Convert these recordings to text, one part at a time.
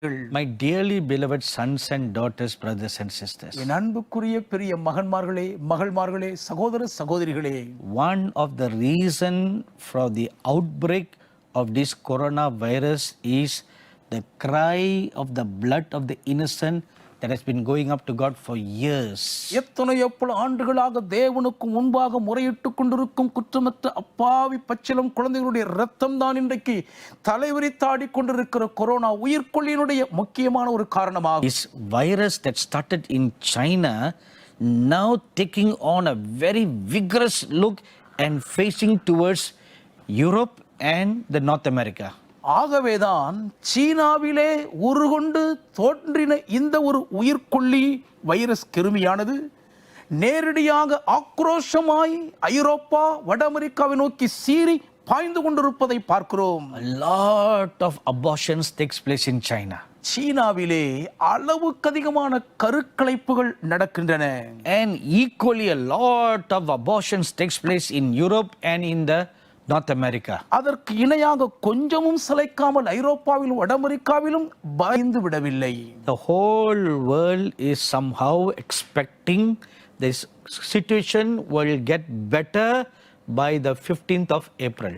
My dearly beloved sons and daughters, brothers and sisters. என் அன்புக்குரிய பெரிய மகன்மார்களே மகள்மார்களே சகோதர சகோதரிகளே, One of the reason for the outbreak of this coronavirus is the cry of the blood of the innocent that has been going up to God for years. எத்தனையோ பல ஆண்டுகளாக தேவனுக்கு முன்பாக முறையிட்டுக் கொண்டிருக்கும் குற்றமற்ற அப்பாவி பச்சிளம் குழந்தைகளுடைய இரத்தம் தான் இன்றைக்கு தலைவிரித்தாடி கொண்டிருக்கிற கொரோனா உயிர்கொல்லியினுடைய முக்கியமான ஒரு காரணமாகும். This virus that started in China now taking on a very vigorous look and facing towards Europe and the North America. ஆகவேதான் சீனாவிலே உருகொண்டு தோன்றின இந்த ஒரு உயிர்கொல்லி வைரஸ் கிருமியானது நேரடியாக ஆக்ரோஷமாய் ஐரோப்பா வட அமெரிக்காவை நோக்கி சீறி பாய்ந்து கொண்டிருப்பதை பார்க்கிறோம். A lot of abortions takes place in China. சீனாவிலே அளவுக்கு அதிகமான கருக்கலைப்புகள் நடக்கின்றன. And equally a lot of abortions takes place in Europe and in the North America. அதற்கு இணையாக கொஞ்சமும் சளைக்காமல் ஐரோப்பாவிலும் வட அமெரிக்காவிலும் பாய்ந்து விடவில்லை. The whole world is somehow expecting this situation will get better by the 15th of April.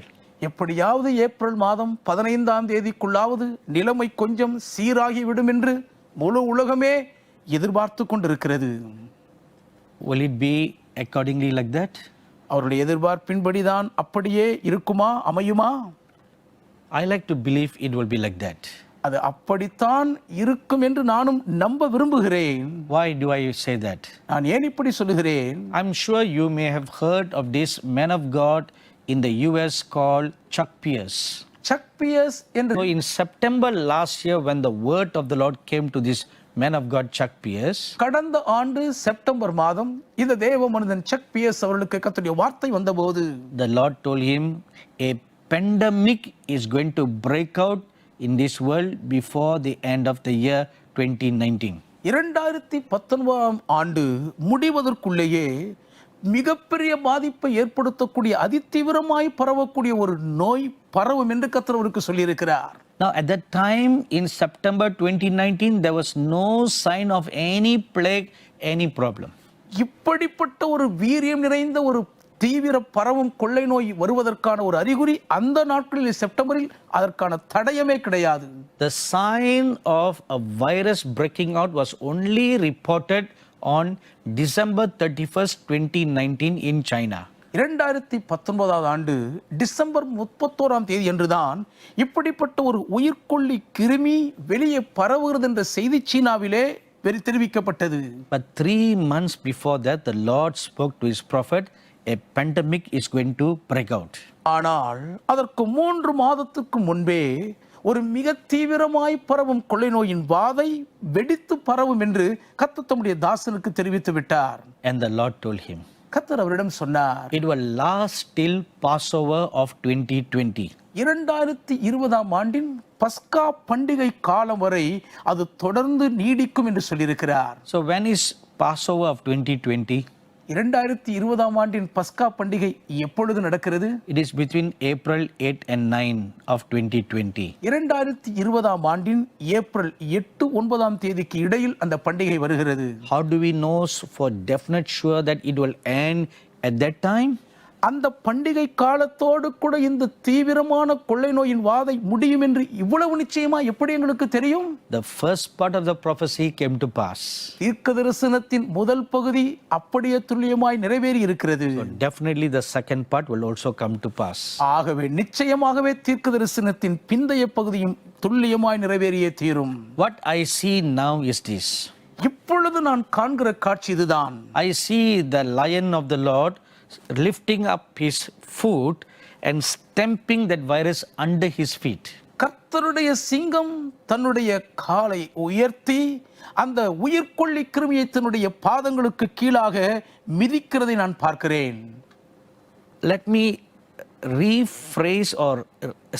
எப்படியாவது April மாதம் 15ஆம் தேதிக்குள்ளாவது நிலைமை கொஞ்சம் சீராகி விடும் என்று முழு உலகமே எதிர்பார்த்து கொண்டிருக்கிறது. Will it be accordingly like that? அவருடைய எதிர்பார்ப்பின்படிதான் அப்படியே இருக்குமா, அமையுமா? I like to believe it will be like that. அது அப்படித்தான் இருக்கும் என்று நானும் நம்ப விரும்புகிறேன். Why do I say that? நான் ஏன் இப்படி சொல்லுகிறேன்? I'm sure you may have heard of this man of God in the US called Chuck Pierce. Chuck Pierce என்று So in September last year, when the word of the Lord came to this man of God Chuck Pierce, கடந்த ஆண்டு September மாதம் இந்த தேவ மனிதன் chuck piers அவர்களுக்கு கர்த்தருடைய வார்த்தை வந்தபோது the Lord told him a pandemic is going to break out in this world before the end of the year 2019. 2019ஆம் ஆண்டு முடிவதற்குள்ளேயே மிகப்பெரிய பாதிப்பை ஏற்படுத்தக்கூடிய அதிதீவிரமாய் பரவக்கூடிய ஒரு நோய் பரவும் என்று கர்த்தர் அவருக்கு சொல்லியிருக்கிறார். Now at that time in September 2019, there was no sign of any plague, any problem. இப்படிப்பட்ட ஒரு வீரியம் நிறைந்த ஒரு தீவிர பரவும் கொள்ளை நோய் வருவதற்கான ஒரு அறிகுறி அந்த நாட்களில் செப்டம்பரில் அதற்கான தடயமே கிடையாது. The sign of a virus breaking out was only reported on December 31st, 2019 in China. 2019ஆம் ஆண்டு டிசம்பர் 31ஆம் தேதி என்றுதான் இப்படிப்பட்ட ஒரு உயிர்கொல்லி கிருமி வெளியே பரவுகிறது என்ற செய்தி சீனாவிலே தெரிவிக்கப்பட்டது. But 3 months before that, the Lord spoke to his prophet, a pandemic is going to break out. ஆனால் அதற்கு 3 மாதத்துக்கு முன்பே ஒரு மிக தீவிரமாய் பரவும் கொள்ளை நோயின் வாதை வெடித்து பரவும் என்று கர்த்தர் தம்முடைய தாசனுக்கு தெரிவித்து விட்டார். And the Lord told him, கர்த்தர் அவரிடம் சொன்னார், it will last till Passover of 2020. 2020ஆம் ஆண்டின் பஸ்கா பண்டிகை காலம் வரை அது தொடர்ந்து நீடிக்கும் என்று சொல்லியிருக்கிறார். So when is Passover of 2020? 2020ஆம் ஆண்டின் பஸ்கா பண்டிகை எப்பொழுது நடக்கிறது? It is between April 8 and 9 of 2020. 2020ஆம் ஆண்டின் ஏப்ரல் 8-9ஆம் தேதிக்கு இடையில் அந்த பண்டிகை வருகிறது. How do we know for definite sure that it will end at that time? அந்த பண்டிகை காலத்தோடு கூட இந்த தீவிரமான கொள்ளை நோயின் வாதை முடியும் என்று இவ்வளவு நிச்சயமா எப்படி எங்களுக்கு தெரியும்? The first part of the prophecy came to pass. தீர்க்கதரிசனத்தின் முதல் பகுதி அப்படியே துல்லியமாய் நிறைவேறி இருக்கிறது. So definitely the second part will also come to pass. ஆகவே நிச்சயமாகவே தீர்க்கதரிசனத்தின் பிந்தைய பகுதியும் துல்லியமாய் நிறைவேறியே தீரும். What I see now is this. இப்பொழுது நான் காண்கிற காட்சி இதுதான். I see the lion of the Lord lifting up his foot and stamping that virus under his feet. கர்த்தருடைய சிங்கம் தன்னுடைய காலை உயர்த்தி அந்த உயிர்கொல்லி கிருமியை தன்னுடைய பாதங்களுக்கு கீழாக மிதிக்கிறதை நான் பார்க்கிறேன். Let me rephrase or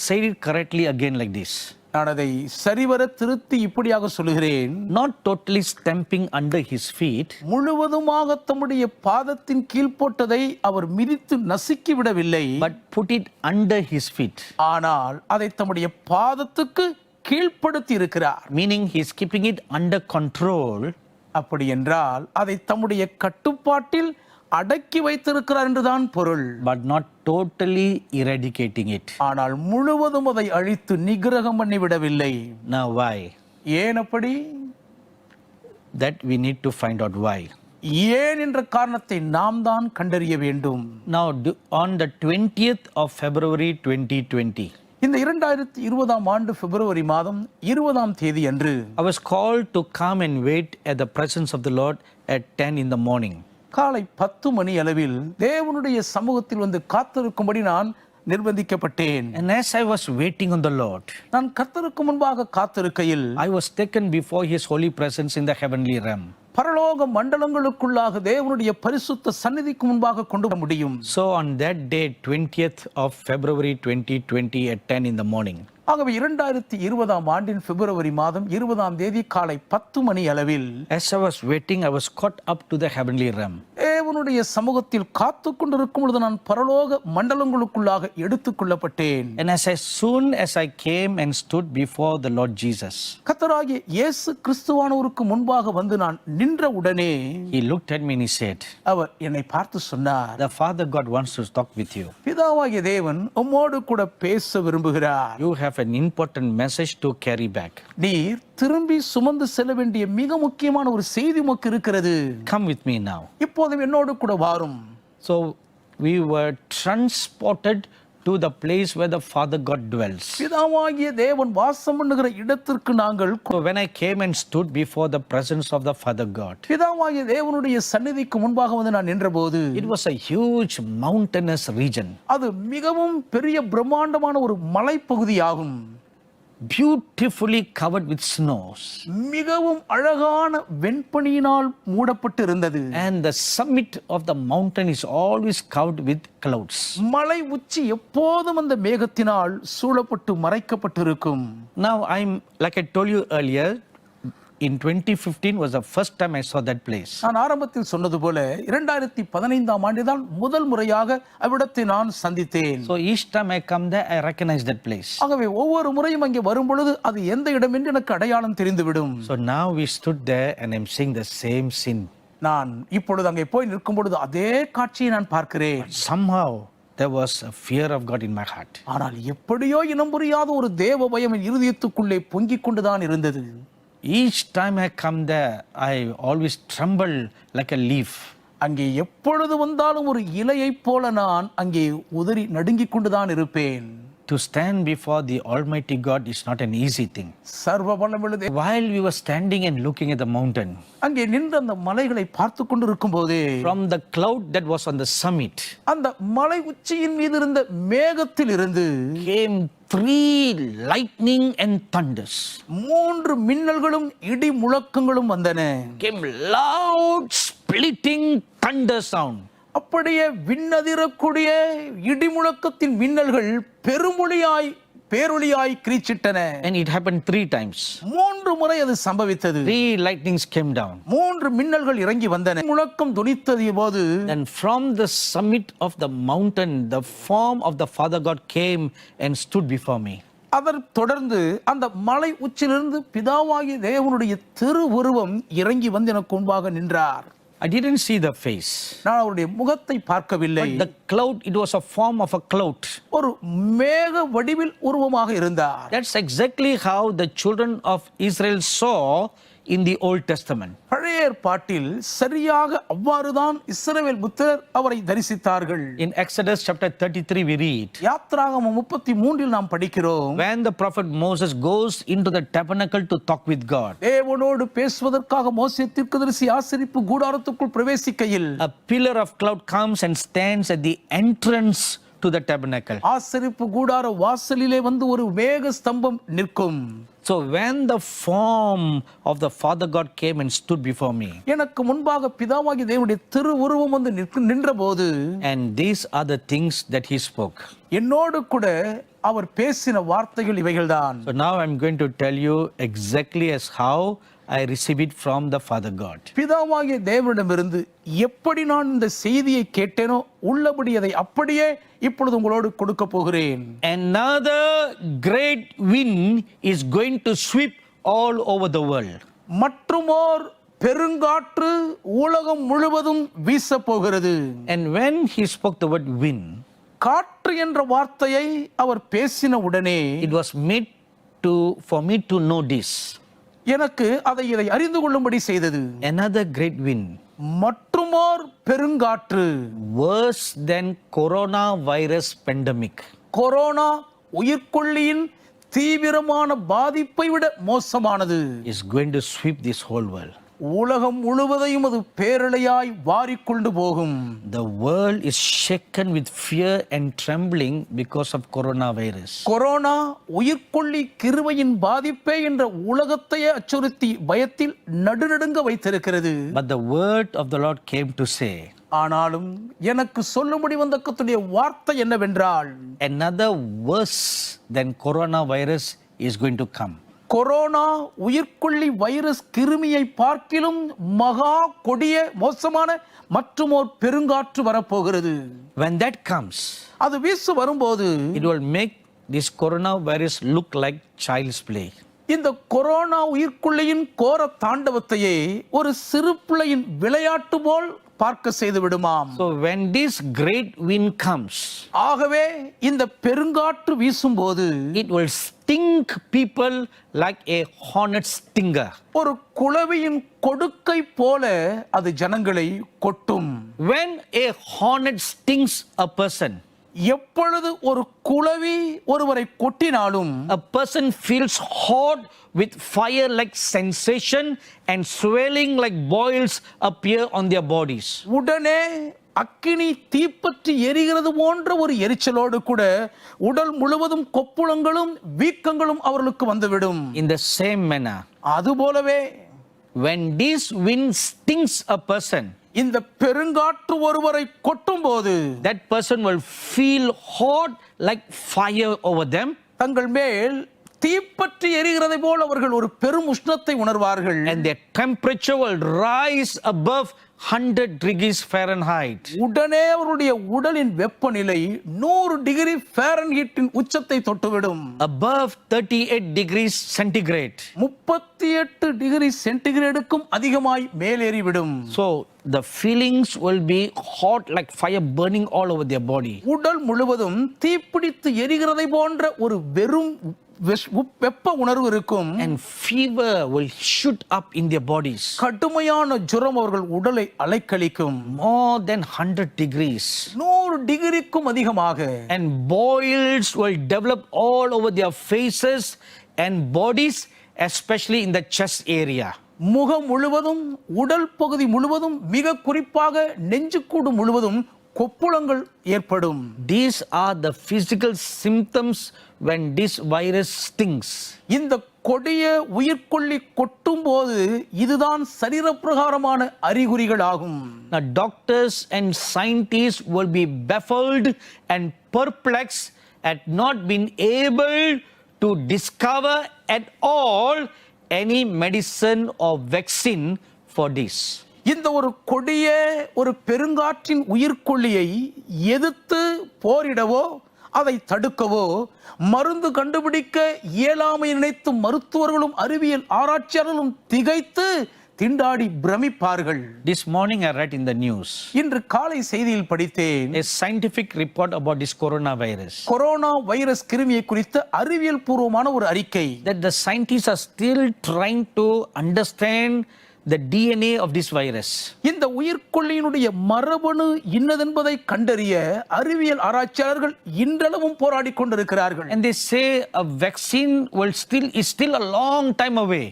say it correctly again like this. நான் அதை சரிவர திருத்தி இப்படியாக சொல்லுகிறேன். Not totally stamping under his feet, முழுவதுமாக தம்முடைய பாதத்தின் கீழ் போட்டதை அவர் மிதித்து நசுக்கி விடவில்லை, but put it under his feet. ஆனால் அதை தம்முடைய பாதத்துக்கு கீழ்ப்படுத்தி இருக்கிறார். meaning he is keeping it under control, அப்படி என்றால் அதை தம்முடைய கட்டுப்பாட்டில் அடக்கி வைத்திருக்கிறார் என்றுதான் பொருள். but not totally eradicating it. ஆனால் முழுவதும் அதை அழித்து நிகிரகம் பண்ணிவிடவில்லை. Now why? ஏன் அப்படி? That we need to find out why. ஏன் என்ற காரணத்தை நாம் தான் கண்டறிய வேண்டும். Now on the 20th of February 2020, இந்த 2020ஆம் ஆண்டு பிப்ரவரி மாதம் 20ஆம் தேதி அன்று I was called to come and wait at the presence of the Lord at 10 in the morning. காலை 10 மணி அளவில் தேவனுடைய சமூகத்தில் வந்து காத்திருக்கும்படி நான் நிர்பந்திக்கப்பட்டேன். And as I was waiting on the Lord, நான் கர்த்தருக்கு முன்பாக காத்திருக்கையில் I was taken before his holy presence in the heavenly realm. பரலோக மண்டலங்களுக்குள்ளாக தேவனுடைய பரிசுத்த சந்நிதிக்கு முன்பாக கொண்டு வர முடியும். So on that day, 20th of February 2020 at 10 in the morning, ஆகவே 2020ஆம் ஆண்டின் பிப்ரவரி மாதம் 20ஆம் தேதி காலை 10 மணி அளவில் as I was waiting, I was caught up to the heavenly realm. தேவனுடைய சமூகத்தில் காத்து கொண்டிருக்கும் பொழுது நான் பரலோக மண்டலங்களுக்குள்ளாக எடுத்துக் கொள்ளப்பட்டேன். And as soon as I came and stood before the Lord Jesus, கர்த்தராகிய இயேசு கிறிஸ்துவானவருக்கு முன்பாக வந்து நான் நின்ற உடனே he looked at me and he said, அவர் என்னை பார்த்து சொன்னார், the Father God wants to talk with you. பிதாவாகிய தேவன் உம்மோடு கூட பேச விரும்புகிறார். You have an important message to carry back. நீர் திரும்பி சுமந்து செல்ல வேண்டிய மிக முக்கியமான ஒரு செய்தி உமக்கு இருக்கிறது. Come with me now. இப்போதும் என்னோடு கூட வாரும். So we were transported to the place where the Father God dwells. பிதாவாகிய தேவன் வாசம் பண்ணுகிற இடத்திற்கு நாங்கள் So when I came and stood before the presence of the Father God, பிதாவாகிய தேவனுடைய சந்நிதிக்கு முன்பாக வந்து நான் நின்றபோது it was a huge mountainous region, அது மிகவும் பெரிய பிரம்மாண்டமான ஒரு மலைப்பகுதியாகும். beautifully covered with snows, மிகவும் அழகான வெண்பனியினால் மூடப்பட்டு இருந்தது. and the summit of the mountain is always covered with clouds. மலை உச்சி எப்போதும் அந்த மேகத்தினால் சூழப்பட்டு மறைக்கப்பட்டிருக்கும். Now like I told you earlier, in 2015 was the first time I saw that place. நான் ஆரம்பத்தில் சொன்னது போல 2015ஆம் ஆண்டுதான் முதல் முறையாக அவ்விடத்தை நான் சந்தித்தேன். So each time I come there, I recognize that place. ஆகவே ஒவ்வொரு முறையும் அங்கே வரும் பொழுது அது எந்த இடம் என்று எனக்கு அடையாளம் தெரிந்துவிடும். So now we stood there and I'm seeing the same scene. நான் இப்பொழுது அங்கே போய் நிற்கும் பொழுது அதே காட்சியை நான் பார்க்கிறேன். Somehow there was a fear of God in my heart. ஆனால் எப்படியோ இனம் புரியாத ஒரு தேவ பயம் என் இருதயத்துக்குள்ளே பொங்கிக் கொண்டுதான் இருந்தது. Each time I come there, I always tremble like a leaf. அங்கே எப்பொழுது வந்தாலும் ஒரு இலையைப் போல நான் அங்கே உதறி நடுங்கிக் கொண்டுதான் இருப்பேன். To stand before the Almighty God is not an easy thing. சர்வ வல்லமையுள்ள While we were standing and looking at the mountain, அங்கே நின்று அந்த மலைகளை பார்த்து கொண்டிருக்கும் போதே from the cloud that was on the summit அந்த மலை உச்சியின் மீது இருந்த மேகத்தில் இருந்து came 3 lightning and thunders. 3 மின்னல்களும் இடி முழக்கங்களும் வந்தன. Came loud splitting thunder sound. அப்படியே விண்ணதிரக்கூடிய இடி முழக்கத்தின் மின்னல்கள் பேரொளியாய் கிரீச்சிட்டன. And it happened 3 times. 3 முறை அது சம்பவித்தது. 3 lightnings came down. 3 மின்னல்கள் இறங்கி வந்தன. முழக்கம் துணித்தது போது And from the summit of the mountain, the form of the Father God came and stood before me. அதற்கு தொடர்ந்து அந்த மலை உச்சிலிருந்து பிதாவாகிய தேவனுடைய திருவுருவம் இறங்கி வந்து எனக்கு முன்பாக நின்றார். I didn't see the face. நான் அவருடைய முகத்தை பார்க்கவில்லை. But the cloud, it was a form of a cloud. ஒரு மேக வடிவில் உருவமாக இருந்தார். That's exactly how the children of Israel saw in the Old Testament. பழைய ஏற்பாட்டில் சரியாக அவ்வாறுதான் இஸ்ரவேல் புத்திரர் அவரை தரிசித்தார்கள். In Exodus chapter 33 we read, யாத்ராகமம் 33 நாம் படிக்கிறோம், when the prophet Moses goes into the tabernacle to talk with God, தேவனோடு பேசுவதற்காக மோசே தீர்க்கதரிசி ஆசரிப்பு கூடாரத்துக்குள் பிரவேசிக்கையில் a pillar of cloud comes and stands at the entrance to the tabernacle. ஆசரிப்பு கூடார வாசலிலே வந்து ஒரு மேக ஸ்தம்பம் நிற்கும். So when the form of the Father God came and stood before me, எனக்கு முன்பாக பிதாவாகிய தேவனுடைய திருவுருவம் வந்து நின்றபோது, and these are the things that he spoke. என்னோடு கூட அவர் பேசின வார்த்தைகள் இவைகள்தான். So now I'm going to tell you exactly as how I receive it from the Father God. பிதாவாகிய தேவனிடமிருந்து எப்படி நான் இந்த செய்தியை கேட்டேனோ உள்ளபடி அதை அப்படியே இப்பொழுது உங்களோடு கொடுக்க போகிறேன். Another great wind is going to sweep all over the world. மற்றுமோர் பெருங்காற்று உலகம் முழுவதும் வீச போகிறது. And when he spoke the word wind, காற்று என்ற வார்த்தையை அவர் பேசின உடனே it was made for me to know this. எனக்கு இதை அறிந்து கொள்ளும்படி செய்தது. Another great wind, மற்றுமோர் பெருங்காற்று, worse than coronavirus pandemic, corona உயிர்கொல்லியின் தீவிரமான பாதிப்பை விட மோசமானது, is going to sweep this whole world. உலகம் முழுவதையும் அது பேரலையாய் வாரிக்கொண்டு போகும். The world is shaken with fear and trembling because of coronavirus. Corona உயிர்கொல்லி கிருபையின் பாதிப்பே என்ற உலகத்தையே அச்சுறுத்தி பயத்தில் நடுநடுங்க வைத்திருக்கிறது. But the word of the Lord came to say, ஆனாலும் எனக்கு சொல்லும்படி வந்த கர்த்தருடைய வார்த்தை என்னவென்றால், another worse than coronavirus is going to come. Corona உயிர்கொல்லி வைரஸ் கிருமியை பார்க்கிலும் மகா கொடிய மோசமான மற்றும் ஒரு பெருங்காற்று வரப்போகிறது. When that comes, அது வீசு வரும்போது it will make this coronavirus look like child's play. இந்த கொரோனா உயிர்கொல்லியின் கோர தாண்டவத்தையே ஒரு சிறு பிள்ளையின் விளையாட்டு போல் பார்க்க செய்து விடுமாம். So when this great wind comes, ஆகவே இந்த பெருங்காற்று வீசும்போது it will sting people like a hornet stinger. ஒரு குளவியின் கொடுக்கை போல அது ஜனங்களை கொட்டும். When a hornet stings a person, எப்பொழுது ஒரு குளவி ஒருவரை கொட்டினாலும் a person feels hot with fire like sensation and swelling like boils appear on their bodies. உடனே அக்கினி தீப்பற்றி எரிகிறது போன்ற ஒரு எரிச்சலோடு கூட உடல் முழுவதும் கொப்புளங்களும் வீக்கங்களும் அவர்களுக்கு வந்துவிடும். In the same manner, அதுபோலவே when this wind stings a person, இந்த பெருங்காற்று ஒருவரை கொட்டும் போது that person will feel hot like fire over them. தங்கள் மேல் தீப்பற்றி எரிகிறதை போல் அவர்கள் ஒரு பெரும் உஷ்ணத்தை உணர்வார்கள். And their temperature will rise above 100 degrees Fahrenheit. உடனே அவருடைய உடலின் வெப்பநிலை 100 டிகிரி ஃபாரன்ஹீட்டின் உச்சத்தை தொட்டுவிடும். Above 38 degrees centigrade. 38 டிகிரி சென்டிகிரேடுக்கும் அதிகமாய் மேலேறிவிடும். So the feelings will be hot like fire burning all over their body. உடல் முழுவதும் தீப்பிடித்து எரிகிறதை போன்ற ஒரு வெறும் வெப்ப உணர்வு இருக்கும். And fever will shoot up in their bodies. கடுமையான ஜுரம் அவர்கள் உடலை அலைக்கழிக்கும். More than 100 degrees. 100 டிகிரிக்கும் அதிகமாக. And boils will develop all over their faces and bodies, especially in the chest area. முகம் முழுவதும் உடல் பகுதி முழுவதும் மிக குறிப்பாக நெஞ்சுக்கூடு முழுவதும் கொப்புளங்கள் ஏற்படும். These are the physical symptoms when this virus stings. இந்த கொடிய உயிர்கொல்லி கொட்டும் போது இதுதான் சரீரப்பிரகாரமான அறிகுறிகள் ஆகும். Now doctors and scientists will be baffled and perplexed at not being able to discover at all any medicine or vaccine for this. இந்த ஒரு கொடிய ஒரு பெருங்காற்றின் உயிர்கொல்லியை எதிர்த்து போரிடவோ அதை தடுக்கவோ மருந்து கண்டுபிடிக்க இயலாமை நினைத்து மருத்துவர்களும் அறிவியல் ஆராய்ச்சியாளர்களும் திகைத்து திண்டாடி பிரமிப்பார்கள். This morning I read in the news இன்று காலை செய்தியில் படித்தேன், a scientific report about this coronavirus. Corona virus கிருமியை குறித்த அறிவியல் பூர்வமான ஒரு அறிக்கை. That the scientists are still trying to understand the DNA of this virus. இந்த உயிர்கொல்லியினுடைய மரபணு இன்னதென்பதை கண்டறிய அறிவியல் ஆராய்ச்சியாளர்கள் இன்றளவும் போராடி கொண்டிருக்கிறார்கள். And they say a vaccine is still a long time away.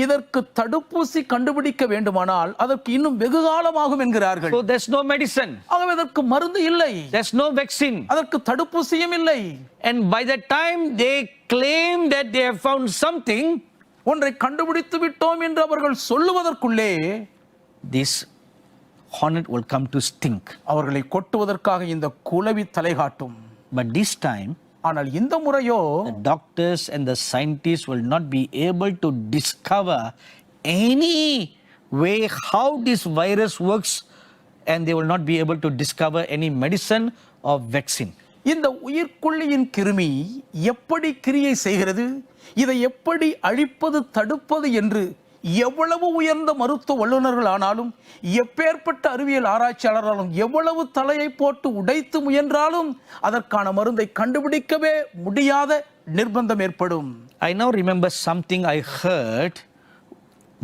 இதற்கு தடுப்பூசி கண்டுபிடிக்க வேண்டுமானால் அதற்கு இன்னும் வெகு காலமாகும் என்கிறார்கள். So there's no medicine. ஆகவே அதற்கு மருந்து இல்லை. There's no vaccine. அதற்கு தடுப்பூசியும் இல்லை. And by the time they claim that they have found something, ஒன்றை கண்டுபிடித்து விட்டோம் என்று அவர்கள் சொல்லுவதற்குள்ளே this hornet will come to stink. அவர்களை கொட்டுவதற்காக இந்த குளவி தலைகாட்டும். But this time, ஆனால் இந்த முறையோ the doctors and the scientists will not be able to discover any way how this virus works, and they will not be able to discover any medicine or vaccine. இந்த உயிர்க்கொல்லியின் கிருமி எப்படி கிரியை செய்கிறது, இதை எப்படி அழிப்பது தடுப்பது என்று எவ்வளவு உயர்ந்த மருத்துவ வல்லுநர்கள் ஆனாலும், எப்பேற்பட்ட அறிவியல் ஆராய்ச்சியாளராலும் எவ்வளவு தலையை போட்டு உடைத்து முயன்றாலும் அதற்கான மருந்தை கண்டுபிடிக்கவே முடியாத நிர்பந்தம் ஏற்படும். I now remember something I heard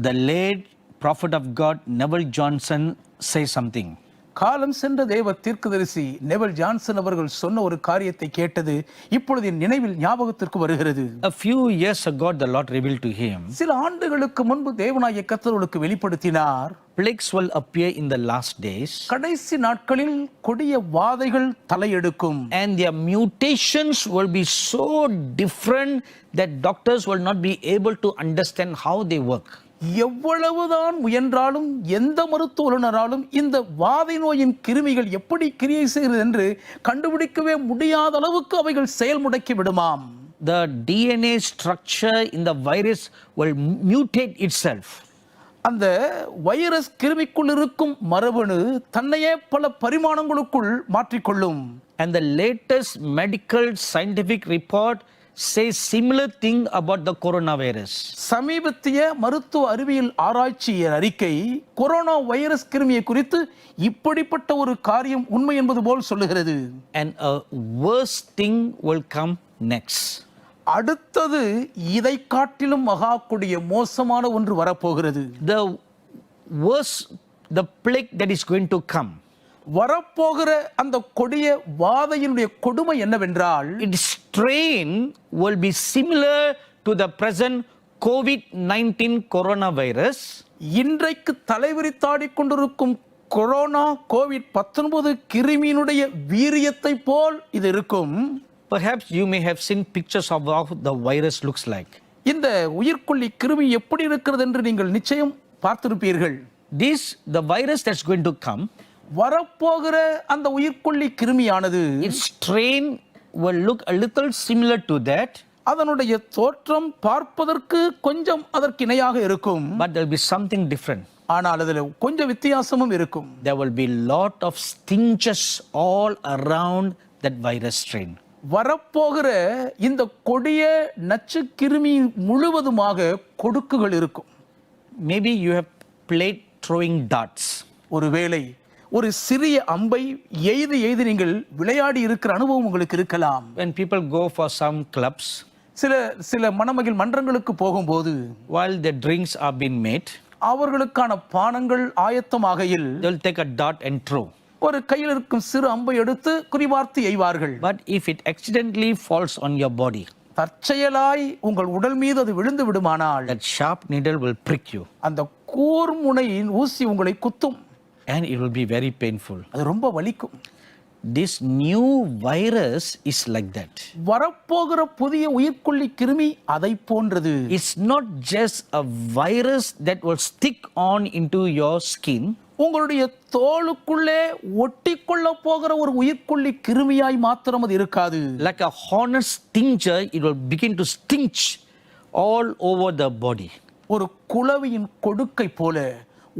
the late prophet of God Neville Johnson say something. காலம் சென்ற தேவ தீர்க்கதரிசி நெவல் ஜான்சன் அவர்கள் சொன்ன ஒரு காரியத்தை கேட்டது இப்பொழுது என் நினைவில் ஞாபகத்திற்கு வருகிறது. A few years ago the Lord revealed to him, சில ஆண்டுகளுக்கு முன்பு தேவனாகிய கர்த்தருக்கு வெளிப்படுத்தினார், plagues will appear in the last days, கடைசி நாட்களில் கொடிய வாதைகள் தலையெடுக்கும், and their mutations will be so different that doctors will not be able to understand how they work. எவ்வளவுதான் முயன்றாலும் எந்த மருத்துவ வல்லுநராலும் இந்த வாதை நோயின் கிருமிகள் எப்படி கிரியை செய்கிறது என்று கண்டுபிடிக்கவே முடியாத அளவுக்கு அவைகள் செயல்முடக்கி விடுமாம். The DNA structure in the virus will mutate itself. அந்த வைரஸ் கிருமிக்குள் இருக்கும் மரபணு தன்னையே பல பரிமாணங்களுக்குள் மாற்றிக்கொள்ளும். And the latest medical scientific report says similar thing about the coronavirus. சமீபத்திய மருத்துவ அறிவியல் ஆராய்ச்சியின் அறிக்கை கொரோனா வைரஸ் கிருமியை குறித்து இப்படிப்பட்ட ஒரு காரியம் உண்மை என்பது போல் சொல்லுகிறது. And a worse thing will come next. அடுத்தது இதை காட்டிலும் மகா கொடிய மோசமான ஒன்று வரப்போகிறது. The worst, the plague that is going to come, வரப்போகிற அந்த கொடிய வாதையினுடைய கொடுமை என்னவென்றால், its strain will be similar to the present COVID-19 coronavirus. இன்றைக்கு தலைவிரித்தாடிக் கொண்டிருக்கும் கொரோனா COVID-19 கிருமியினுடைய வீரியத்தை போல் இது இருக்கும். Perhaps you may have seen pictures of how the virus looks like. இந்த உயிர்க்கொல்லி கிருமி எப்படி இருக்கிறது என்று நீங்கள் நிச்சயம் பார்த்திருப்பீர்கள். The virus that's going to come, வரப்போகிற அந்த உயிர்க்கொல்லி கிருமியானது its strain will look a little similar to that, அதனுடைய தோற்றம் பார்ப்பதற்கு கொஞ்சம் அதற்கு இணையாக இருக்கும். but there will be something different. ஆனால் அதில் கொஞ்சம் வித்தியாசமும் இருக்கும். There will be lot of stinges all around that virus strain. வரப்போகிற இந்த கொடிய நச்சு கிருமி முழுவதுமாக கொடுக்குகள் இருக்கும். Maybe you have played throwing darts. ஒருவேளை ஒரு சிறிய அம்பை எய்து நீங்கள் விளையாடி இருக்கிற அனுபவம் உங்களுக்கு இருக்கலாம். When people go for some clubs, சில மணமகிழ் மன்றங்களுக்கு போகும்போது while the drinks are being made, அவர்களுக்கான பானங்கள் ஆயத்தமாகையில் they'll take a dart and throw. ஒரு கையில் இருக்கும் சிறு அம்பை எடுத்து குறிபார்த்து எய்வார்கள். But if it accidentally falls on your body, தற்செயலாய் உங்கள் உடல் மீது அது விழுந்து விடுமானால், that sharp needle will prick you, அந்த கூர்முனையின் ஊசி உங்களை குத்தும். and it will be very painful. அது ரொம்ப வலிக்கும். This new virus is like that. வரப்போகிற புதிய உயிர்க்கொல்லி கிருமி அதை போன்றது. It's not just a virus that will stick on into your skin. உங்களுடைய தோலுக்குள்ளே ஒட்டிக்கொள்ள போகிற ஒரு உயிர்க்கொல்லி கிருமியாய் மாத்திரம் அது இருக்காது. Like a hornet stinger, it will begin to stinch all over the body. ஒரு குளவியின் கொடுக்கை போல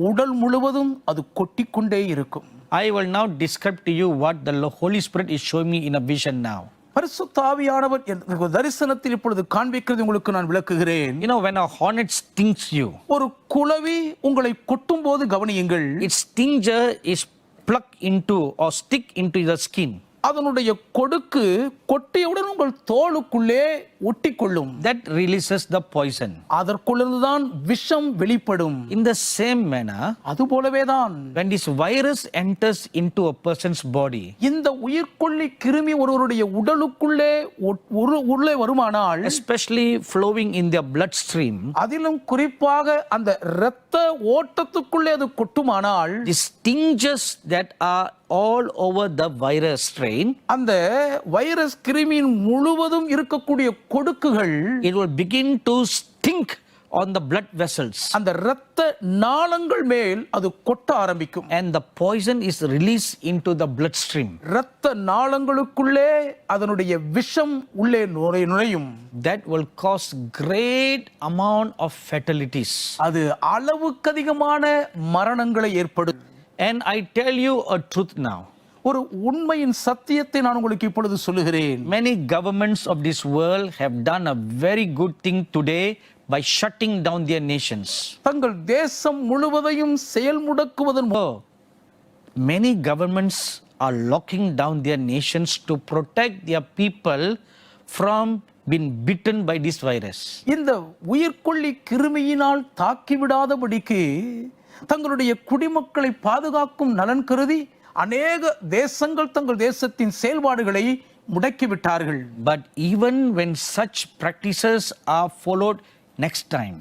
உடல் முழுவதும் அது கொட்டிக்கொண்டே இருக்கும். I will now describe to you what the Holy Spirit is showing me in a vision now. பரிசுத்த ஆவியானவர் எனக்கு தரிசனத்தில் இப்பொழுது காண்பிக்கிறது உங்களுக்கு நான் விளக்குகிறேன். You know, when a hornet stings you, ஒரு குளவி உங்களை கொட்டும் போது கவனியுங்கள், its stinger is plucked into or stick into the skin. அதனுடைய கொடுக்கு கொட்டியவுடன் உங்கள் தோலுக்குள்ளே ஒட்டிக்கொள்ளும். That releases the poison. அதற்குள்ளிருந்துதான் விஷம் வெளிப்படும். In the same manner, அது போலவேதான் when this virus enters into a person's body, இந்த உயிர்க்கொல்லி கிருமி ஒருவருடைய உடலுக்குள்ளே உள்ளே வருமானால், especially flowing in their bloodstream, அதிலும் குறிப்பாக அந்த இரத்த ஓட்டத்துக்குள்ளே அது கொட்டுமானால், the stingers that are all over the virus strain, அந்த வைரஸ் கிருமியின் முழுவதும் இருக்கக்கூடிய கொடுக்குகள் it will begin to stink on the blood vessels. அந்த இரத்த நாளங்கள் மேல் அது கொட்ட ஆரம்பிக்கும். And the poison is released into the bloodstream. இரத்த நாளங்களுக்குள்ளே அதனுடைய விஷம் உள்ளே நுழையும். That will cause great amount of fatalities. அது அளவுக்கு அதிகமான மரணங்களை ஏற்படுத்தும். And I tell you a truth now. ஒரு உண்மையின் சத்தியத்தை நான் உங்களுக்கு இப்பொழுது சொல்லுகிறேன். Many governments of this world have done a very good thing today by shutting down their nations. தங்கள் தேசம் முழுவதையும் செயல் முடக்குவதன் மூலம் Many governments are locking down their nations to protect their people from being bitten by this virus. இந்த உயிர்கொல்லி கிருமியினால் தாக்கிவிடாதபடிக்கு தங்களுடைய குடிமக்களை பாதுகாக்கும் நலன் கருதி அநேக தேசங்கள் தங்கள் தேசத்தின் செயல்பாடுகளை முடக்கிவிட்டார்கள். But even when such practices are followed next time,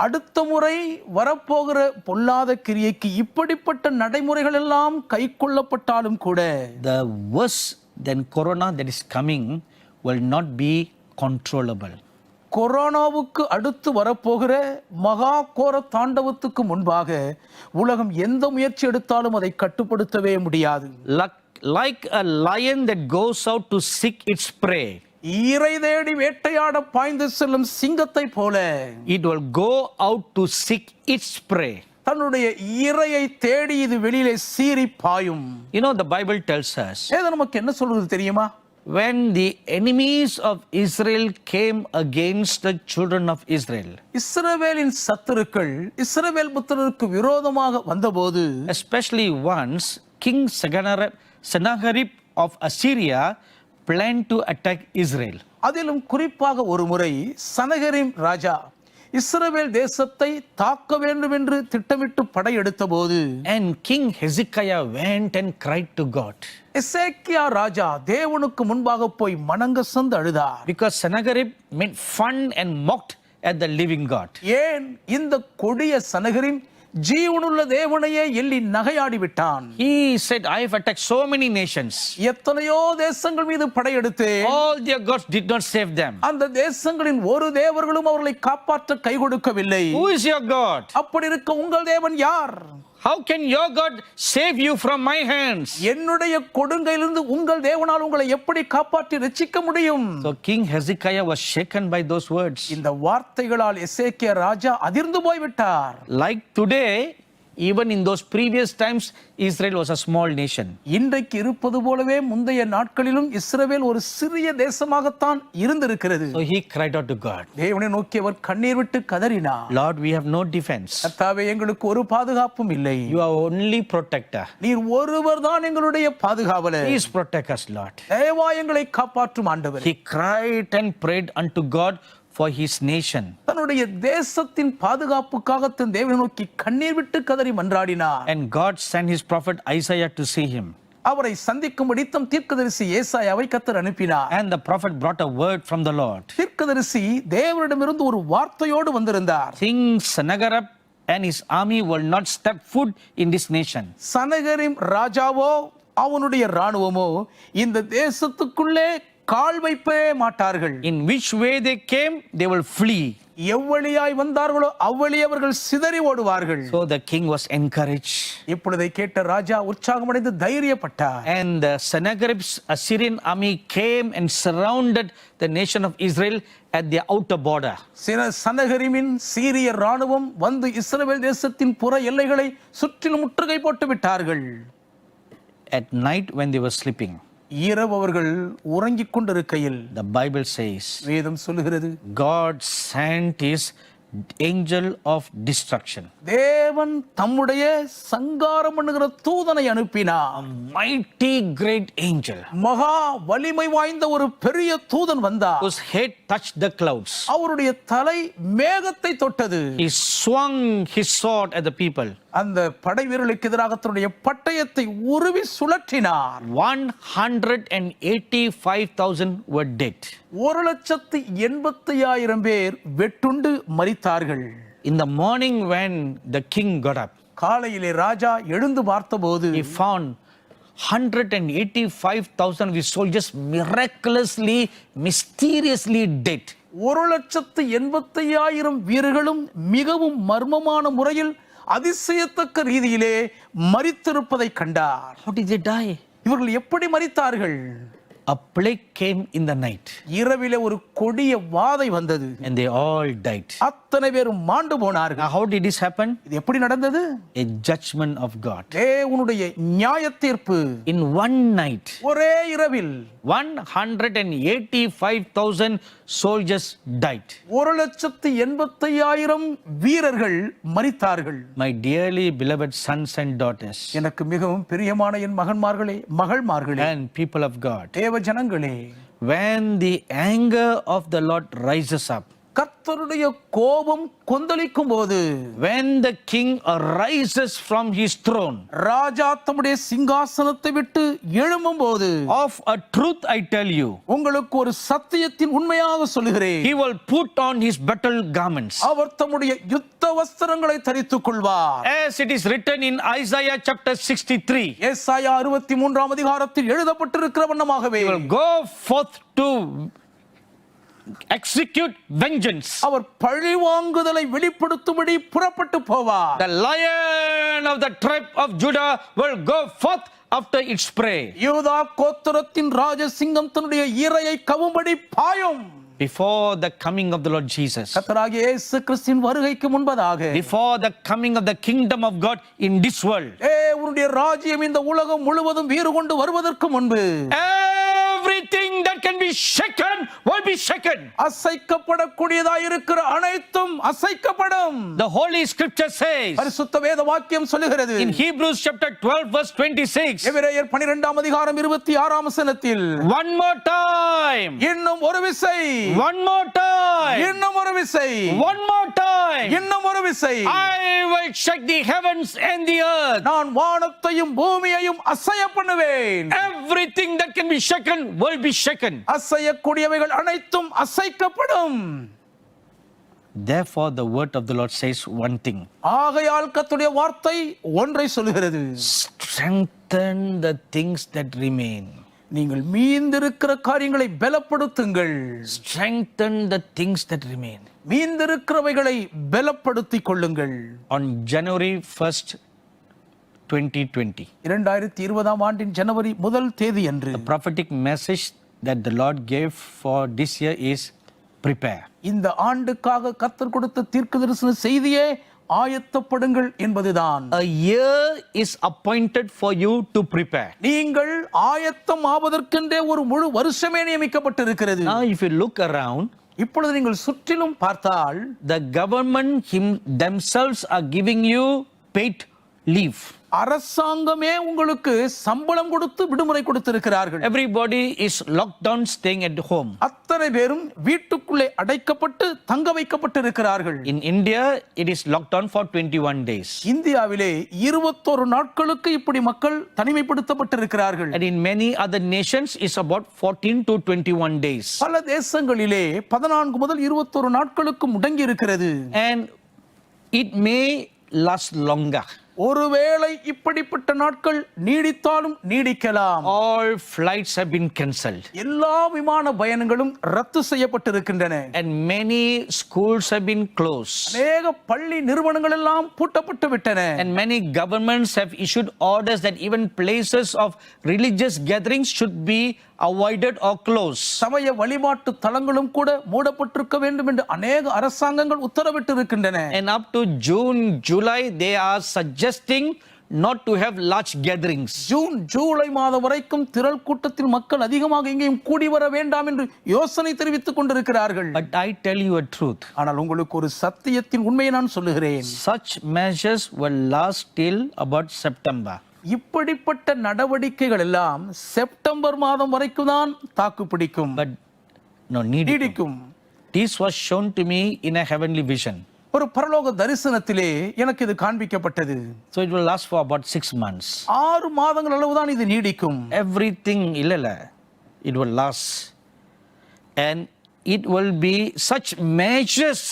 அடுத்த முறை வரப்போகிற பொல்லாத கிரியைக்கு இப்படிப்பட்ட நடைமுறைகள் எல்லாம் கைக்கொள்ளப்பட்டாலும் கூட the worse than corona that is coming will not be controllable. கொரோனாவுக்கு அடுத்து வரப்போகிற மகா கோர தாண்டவத்துக்கு முன்பாக உலகம் எந்த முயற்சி எடுத்தாலும் அதை கட்டுப்படுத்தவே முடியாது. Like a lion that goes out to seek its prey, இரை தேடி வேட்டையாட பாய்ந்து செல்லும் சிங்கத்தை போல it will go out to seek its prey. தன்னுடைய இரையை தேடி இது வெளியிலே சீறி பாயும். You know, the Bible tells us, நமக்கு என்ன சொல்றது தெரியுமா? when the enemies of Israel came against the children of Israel, இஸ்ரவேலின் சத்துருக்கள் இஸ்ரவேல் புத்திரருக்கு விரோதமாக வந்தபோது, especially once King Sennacherib of Assyria planned to attack Israel. அதிலும் குறிப்பாக ஒரு முறை சனகரிம் ராஜா இஸ்ரவேல் தேசத்தை தாக்க வேண்டும் என்று திட்டமிட்டு படையெடுத்த போது, and King Hezekiah went and cried to God, எசேக்கியா ராஜா தேவனுக்கு முன்பாக போய் மனங்கசந்து அழுதார். because Sennacherib made fun and mocked at the living God. ஏன் இந்த கொடிய சனகரிம் ஜீவனுள்ள தேவனையே எள்ளி நகையாடி விட்டான். He said, I have attacked so many nations. எத்தனையோ தேசங்கள் மீது படையெடுத்து All their gods did not save them. அந்த தேசங்களின் ஒரு தேவர்களும் அவர்களை காப்பாற்ற கை கொடுக்கவில்லை. Who is your God? அப்படி இருக்க உங்கள் தேவன் யார்? How can your God save you from my hands? என்னுடைய கொடுங்கையிலிருந்து உங்கள் தேவனால் உங்களை எப்படி காப்பாற்றி ரட்சிக்க முடியும்? So King Hezekiah was shaken by those words. இந்த வார்த்தைகளால் எசேக்கியா ராஜா அதிர்ந்து போய்விட்டார். Like today, even in those previous times, Israel was a small nation. இன்றைக்கு இருப்பது போலவே முந்தைய நாட்களிலும் இஸ்ரவேல் ஒரு சிறிய தேசமாகத்தான் இருந்திருக்கிறது. So he cried out to God, தேவனை நோக்கி அவர் கண்ணீர் விட்டு கதறினார். Lord, we have no defense. கர்த்தாவே, எங்களுக்கு ஒரு பாதுகாப்பும் இல்லை. You are only protector. நீர் ஒருவர் தான் எங்களுடைய பாதுகாவலர். Please protect us, Lord. தயவாய் எங்களை காப்பாற்றும் ஆண்டவர். He cried and prayed unto God for his nation. தன்னுடைய தேசத்தின் பாதுகாப்புக்காக தன் தேவனை நோக்கி கண்ணீர் விட்டு கதறி மன்றாடினார். And God sent his prophet Isaiah to see him. அவரை சந்திக்கும்படி தம் தீர்க்கதரிசி ஏசாயாவை கர்த்தர் அனுப்பினார். And the prophet brought a word from the Lord. தீர்க்கதரிசி தேவனிடமிருந்து ஒரு வார்த்தையோடு வந்திருந்தார். King Sennacherib and his army will not step foot in this nation. சனகரிம் ராஜாவோ அவனுடைய ராணுவமோ இந்த தேசத்துக்குள்ளே கால் வைப்பவே மாட்டார்கள். In which way they came, they will flee. எவ்வழியாய் வந்தார்களோ அவ்வழி அவர்கள் சிதறி ஓடுவார்கள். So the king was encouraged. இப்பொழுதை கேட்ட ராஜா உற்சாகமடைந்து தைரியப்பட்டார். And Sennacherib's Assyrian army came and surrounded the nation of Israel at their outer border. சனகரிமின் சீரிய ராணுவம் வந்து இஸ்ரவேல் தேசத்தின் புற எல்லைகளை சுற்றிலும் முற்றுகை போட்டு விட்டார்கள். At night when they were sleeping, இரவு அவர்கள் உறங்கிக் கொண்டிருக்கையில், the Bible says, வேதம் சொல்லுகிறது, God sent his angel of destruction. தேவன் தம்முடைய சங்காரம் பண்ணுகிற தூதனை அனுப்பினார். Mighty great angel, மகா வலிமை வாய்ந்த ஒரு பெரிய தூதன் வந்தார். whose head touched the clouds. அவருடைய தலை மேகத்தை தொட்டது. He swung his sword at the people. அந்த படை வீரர்களுக்கு எதிராக தன்னுடைய பட்டயத்தை உருவி சுழற்றினார். 185,000 were dead. 1,85,000 பேர் வெட்டுண்டு மரித்தார்கள். In the morning when the king got up, காலையிலே ராஜா எழுந்து பார்த்தபோது he found 185,000 of his soldiers miraculously, mysteriously dead. 1,85,000 வீரர்களும் மிகவும் மர்மமான முறையில் அதிசயத்தக்க ரீதியிலே மரித்திருப்பதை கண்டார். How did they die? இவர்கள் எப்படி மரித்தார்கள்? A plague came in the night இரவிலே ஒரு கொடிய வாதை வந்தது. and they all died. அத்தனை பேரும் மாண்டு போனார்கள். Now, how did this happen? இது எப்படி நடந்தது? A judgment of God. தேவனுடைய நியாய தீர்ப்பு. In one night, ஒரே இரவில் 185,000 soldiers died. 1,85,000 வீரர்கள் மரித்தார்கள். My dearly beloved sons and daughters எனக்கு மிகவும் பிரியமான என் மகன்மார்களே, மகள்மார்களே, and people of God, தேவ ஜனங்களே, when the anger of the Lord rises up, கர்த்தருடைய கோபம் கொந்தளிக்கும் போது, when the king arises from his throne, ராஜா தம்முடைய சிங்காசனத்தை விட்டு எழும்பும் போது, of a truth I tell you, உங்களுக்கு ஒரு சத்தியத்தின் உண்மையாக சொல்லுகிறேன், he will put on his battle garments, அவர் தம்முடைய யுத்த வஸ்திரங்களை தரித்துக் கொள்வார். as it is written in Isaiah chapter 63. ஏசாயா 63ஆம் அதிகாரத்தில் எழுதப்பட்டிருக்கிற வண்ணமாகவே He will go forth to execute vengeance. அவர் பழிவாங்குதலை வெளிப்படுத்தும்படி புறப்பட்டு போவார். The lion of the tribe of Judah will go forth after its prey. யூதா கோத்திரத்தின் ராஜசிங்கம் தன்னுடைய இரையை கவும்படி பாயும். Before the coming of the Lord Jesus, கர்த்தராகிய இயேசு கிறிஸ்துவின் வருகைக்கு முன்பதாக, before the coming of the kingdom of God in this world, தேவனுடைய ராஜ்யம் இந்த உலகம் முழுவதும் வீறு கொண்டு வருவதற்கு முன்பு, everything that can be shaken will be shaken. அசைக்கப்படக்கூடியதாய் இருக்கிற அனைத்தும் அசைக்கப்படும். The Holy Scripture says பரிசுத்த வேத வாக்கியம் சொல்லுகிறது in Hebrews chapter 12 verse 26, எபிரேயர் 12ஆம் அதிகாரம் 26ஆம் வசனத்தில், one more time, இன்னும் ஒரு விசை, one more time, இன்னும் ஒரு விசை, one more time, இன்னும் ஒரு விசை, I will shake the heavens and the earth. நான் வானத்தையும் பூமியையும் அசைய பண்ணுவேன். Everything that can be shaken will be shaken. அசையக்கூடியவைகள் அனைத்தும் அசைக்கப்படும். Therefore the word of the Lord says one thing. ஆகையால் கர்த்தருடைய வார்த்தை ஒன்றை சொல்கிறது, Strengthen the things that remain. நீங்கள் மீந்திருக்கிற காரியங்களை பலப்படுத்துங்கள். Strengthen the things that remain. மீந்திருக்கிறவைகளை பலப்படுத்திக் கொள்ளுங்கள். On January 1st, 2020, 2020ஆம் ஆண்டின் ஜனவரி 1 தேதி அன்று the prophetic message that the Lord gave for this year is prepare. இந்த ஆண்டுக்காக கர்த்தர் கொடுத்த தீர்க்கதரிசன செய்தியே ஆயத்தப்படுங்கள் என்பதுதான். A year is appointed for you to prepare. நீங்கள் ஆயத்தம் ஆவதற்கென்றே ஒரு முழு வருஷமே நியமிக்கப்பட்டிருக்கிறது. Now if you look around, இப்பொழுது நீங்கள் சுற்றிலும் பார்த்தால், the government themselves are giving you paid leave. அரசாங்கமே உங்களுக்கு சம்பளம் கொடுத்து விடுமுறை கொடுத்திருக்கிறார்கள். Everybody is locked down, staying at home. அத்தனை பேரும் வீட்டுக்குள்ளே அடைக்கப்பட்டு தங்க வைக்கப்பட்டிருக்கிறார்கள். In India, it is locked down for 21 days. இந்தியாவிலே 21 நாட்களுக்கு இப்படி மக்கள் தனிமைப்படுத்தப்பட்டிருக்கிறார்கள். And in many other nations, it's about 14 to 21 days. பல தேசங்களிலே 14 முதல் 21 நாட்களுக்கு முடங்கி இருக்கிறது. And it may last longer. ஒருவேளை இப்படிப்பட்ட நாட்கள் நீடித்தாலும் நீடிக்கலாம். All flights have been cancelled. எல்லா விமான பயணங்களும் ரத்து செய்யப்பட்டிருக்கின்றன. And many schools have been closed. அநேக பள்ளி நிறுவனங்கள் எல்லாம் பூட்டப்பட்டு விட்டன. And many governments have issued orders that even places of religious gatherings should be avoided or closed. சமய வழிபாட்டு தலங்களும் கூட மூடப்பட்டிருக்க வேண்டும் என்று அநேக அரசாங்கங்கள் உத்தரவிட்டு இருக்கின்றன. And up to June, July, they are suggesting not to have large gatherings. June July மாதம் வரைக்கும் திரள் கூட்டத்தில் மக்கள் அதிகமாக எங்கேயும் கூடி வர வேண்டாம் என்று யோசனை தெரிவித்துக் கொண்டிருக்கிறார்கள். But I tell you a truth. ஆனால் உங்களுக்கு ஒரு சத்தியத்தின் உண்மையை நான் சொல்லுகிறேன். Such measures will last till about September. இப்படிப்பட்ட நடவடிக்கைகள் எல்லாம் செப்டம்பர் மாதம் வரைக்கும் தான் தாக்கு பிடிக்கும். But no, நீடிக்கும். This was shown to me in a heavenly vision. ஒரு பரலோக தரிசனத்திலே எனக்கு இது காண்பிக்கப்பட்டது. So it will last for about 6 months. 6 மாதங்கள் அளவுதான் இது நீடிக்கும். Everything illala, it will last. And it will be such measures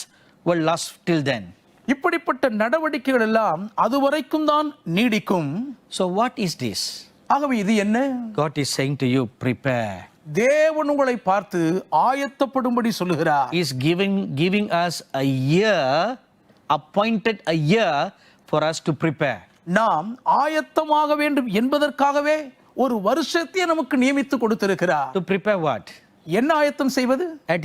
will last till then. இப்படிப்பட்ட நடவடிக்கைகள் எல்லாம் அதுவரைக்கும் தான் நீடிக்கும். So what is this? ஆகவே இது என்ன? God is saying to you, prepare. தேவன் உங்களை பார்த்து ஆயத்தப்படும்படி சொல்லுகிறார். He is giving us a year, appointed a year for us to prepare. நாம் ஆயத்தமாக வேண்டும் என்பதற்காகவே ஒரு வருஷத்தை நமக்கு நியமித்து கொடுத்திருக்கிறார். To prepare what? என்ன ஆயத்தம் செய்வது? As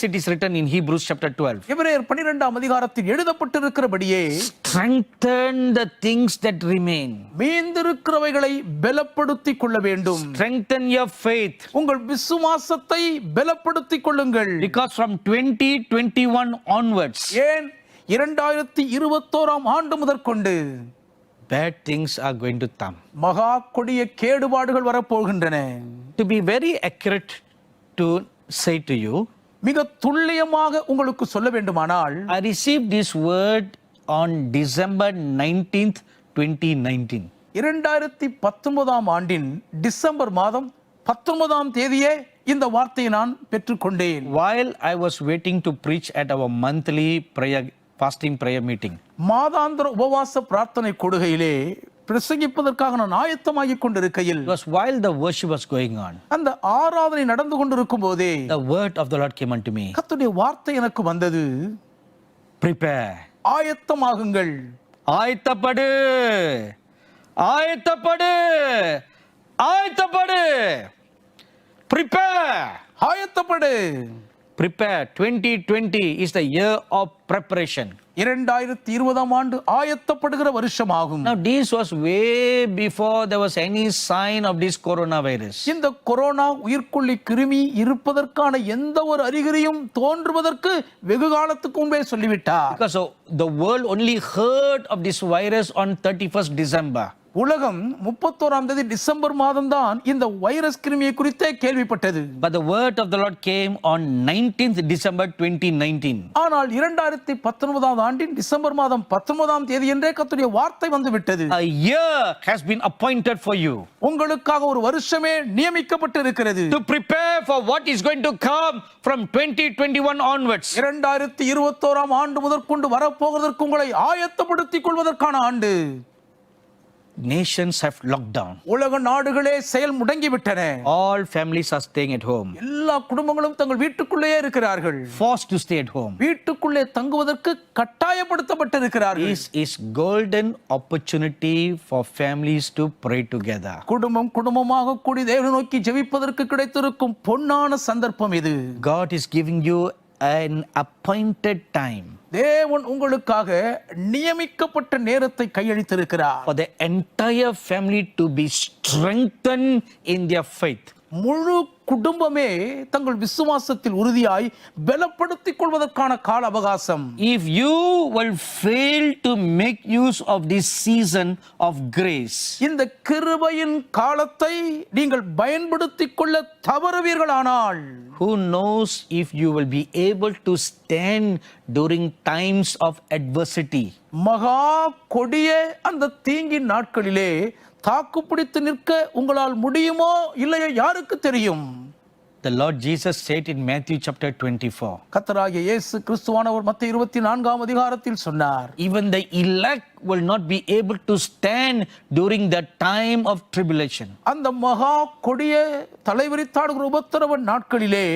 it is written in Hebrews chapter 12. எபிரேயர் 12ஆம் அதிகாரத்தில் எழுதப்பட்டிருக்கிறபடியே Strengthen the things that remain. மீந்திருக்கிறவைகளை பலப்படுத்திக் கொள்ள வேண்டும். Strengthen your faith. உங்கள் விசுவாசத்தை பலப்படுத்திக் கொள்ளுங்கள். Because from 2021 onwards, ஏன் 2021ஆம் ஆண்டு முதற்கொண்டு bad things are going to come. மகா கொடிய கேடுபாடுகள் வரப்போகின்றன. To be very accurate to say to you, மிக துல்லியமாக உங்களுக்கு சொல்ல வேண்டுமானால், I received this word on December 19th, 2019. 2019ஆம் ஆண்டின் டிசம்பர் மாதம் 19ஆம் தேதியே இந்த வார்த்தையை நான் பெற்றுக்கொண்டேன். While I was waiting to preach at our monthly fasting prayer meeting. மாதாந்திர உபவாச பிரார்த்தனை கூடுகையிலே பிரசங்கிப்பதற்காக நான் ஆயத்தமாகிக் கொண்டிருக்கையில், It was while the worship was going on, அந்த ஆராதனை நடந்து கொண்டிருக்கும் போதே the word of the Lord came unto me. கர்த்தருடைய வார்த்தை எனக்கு வந்தது. Prepare. ஆயத்தமாகுங்கள். ஆயத்தப்படு, ஆயத்தப்படு, ஆயத்தப்படு. Prepare. ஆயத்தப்படு. Prepare. 2020 is the year of preparation. 2020ஆம் ஆண்டு ஆயத்தப்படுகிற வருஷமாகும். Now this was way before there was any sign of this coronavirus. இந்த கொரோனா உயிர்கொல்லி கிருமி இருப்பதற்கான எந்த ஒரு அறிகுறியும் தோன்றுவதற்கு வெகு காலத்துக்கு முன்பே சொல்லிவிட்டார். Because the world only heard of this virus on 31st December. உலகம் 31ஆம் தேதி டிசம்பர் மாதம் தான் இந்த வைரஸ் கிருமியை குறித்தே கேள்விப்பட்டது. But the word of the Lord came on 19th December 2019. ஆனால் 2019ஆம் ஆண்டின் டிசம்பர் மாதம் 19ஆம் தேதி என்றே கர்த்தருடைய வார்த்தை வந்து விட்டது. A year has been appointed for you உங்களுக்காக ஒரு வருஷமே நியமிக்கப்பட்டு இருக்கிறது. to prepare for what is going to come from 2021 onwards. 2021ஆம் ஆண்டு முதற்கொண்டு வரப்போவதற்கு உங்களை ஆயத்தப்படுத்திக் கொள்வதற்கான ஆண்டு. Nations have locked down. உலக நாடுகளே செயல் முடங்கிவிட்டன. All families are staying at home. எல்லா குடும்பங்களும் தங்கள் வீட்டுக்குள்ளேயே இருக்கிறார்கள். Forced to stay at home. வீட்டுக்குள்ளே தங்குவதற்கு கட்டாயப்படுத்தப்பட்டிருக்கிறார்கள். This is golden opportunity for families to pray together. குடும்பமாக கூடி தேவனை நோக்கி ஜெபிப்பதற்கு கிடைத்திருக்கும் பொன்னான சந்தர்ப்பம் இது. God is giving you an appointed time தேவன் உங்களுக்காக நியமிக்கப்பட்ட நேரத்தை கையளித்திருக்கிறார். for the entire family to be strengthened in their faith. முழு குடும்பமே தங்கள் விசுவாசத்தில் உறுதியாய் பலப்படுத்திக் கொள்வதற்கான கால அவகாசம். If you will fail to make use of this season of grace, இந்த கிருபையின் காலத்தை நீங்கள் பயன்படுத்திக் கொள்ள தவறுவீர்களானால், who knows if you will be able to stand during times of adversity. மகா கொடிய அந்த தீங்கின் நாட்களிலே தாக்கு பிடித்து நிற்க உங்களால் முடியுமோ இல்லையோ யாருக்கு தெரியும்? The Lord Jesus said in Matthew chapter 24. கர்த்தராகிய இயேசு கிறிஸ்துவானவர் மத்தேயு 24ஆம் அதிகாரத்தில் சொன்னார், Even the elect will not be able to stand during the time of tribulation. அந்த மகா கொடிய தலைவிரித்தாடுகிற உபத்திரவ நாட்களிலே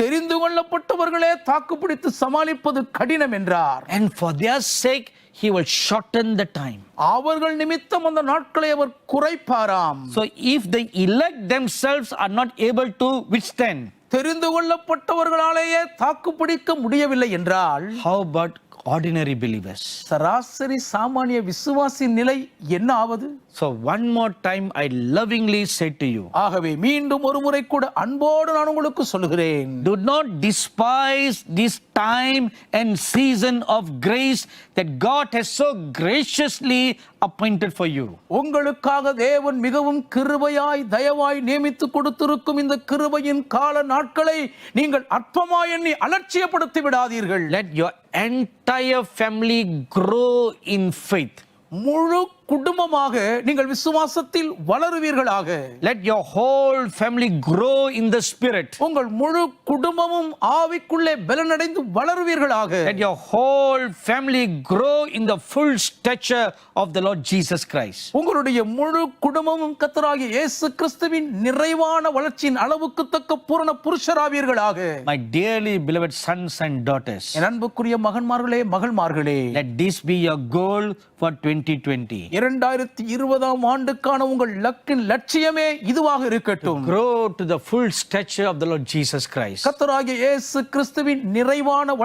தெரிந்து கொள்ளப்பட்டவர்களே தாக்கு பிடித்து சமாளிப்பது கடினம் என்றார். And for their sake, He will shorten the time. அவர்கள் நிமித்தம் அந்த நாட்களை அவர் குறைப்பாராம். So if the elect themselves are not able to withstand, தெரிந்து கொள்ளப்பட்டவர்களாலேயே தாக்கு பிடிக்க முடியவில்லை என்றால், how about ordinary believers? சராசரி சாமானிய விசுவாசின் நிலை என்ன ஆவது? So one more time I lovingly say to you, ஆகவே மீண்டும் ஒரு முறை கூட அன்போடு நான் உங்களுக்கு சொல்லுகிறேன், do not despise this time and season of grace that God has so graciously appointed for you. உங்களுக்காக தேவன் மிகவும் கிருபையாய் தயவாய் நியமித்து கொடுத்திருக்கும் இந்த கிருபையின் கால நாட்களை நீங்கள் அற்பமாய் எண்ணி அலட்சியப்படுத்தி விடாதீர்கள். Let your entire family grow in faith. முழு குடும்பமாக நீங்கள் விசுவாசத்தில் வளருவீர்களாக. Let your whole family grow in the Spirit. உங்கள் முழு குடும்பமும் ஆவிக்குள்ளே பலனடைந்து வளருவீர்களாக. Let your whole family grow in the full stature of the Lord Jesus Christ. உங்களுடைய முழு குடும்பமும் கர்த்தராகிய இயேசு கிறிஸ்துவின் நிறைவான வளர்ச்சியின் அளவுக்கு தக்க பூரண புருஷராவீர்களாக. My dearly beloved sons and daughters, என் அன்புக்குரிய மகன்மார்களே மகள்மார்களே, let this be your goal for 2020. 2020 ஆண்டுக்கான உங்கள் லட்சியமே இதுவாக இருக்கட்டும். Grow to the full stature of the Lord Jesus Christ. கர்த்தராகிய இயேசு கிறிஸ்துவின் நிறைவான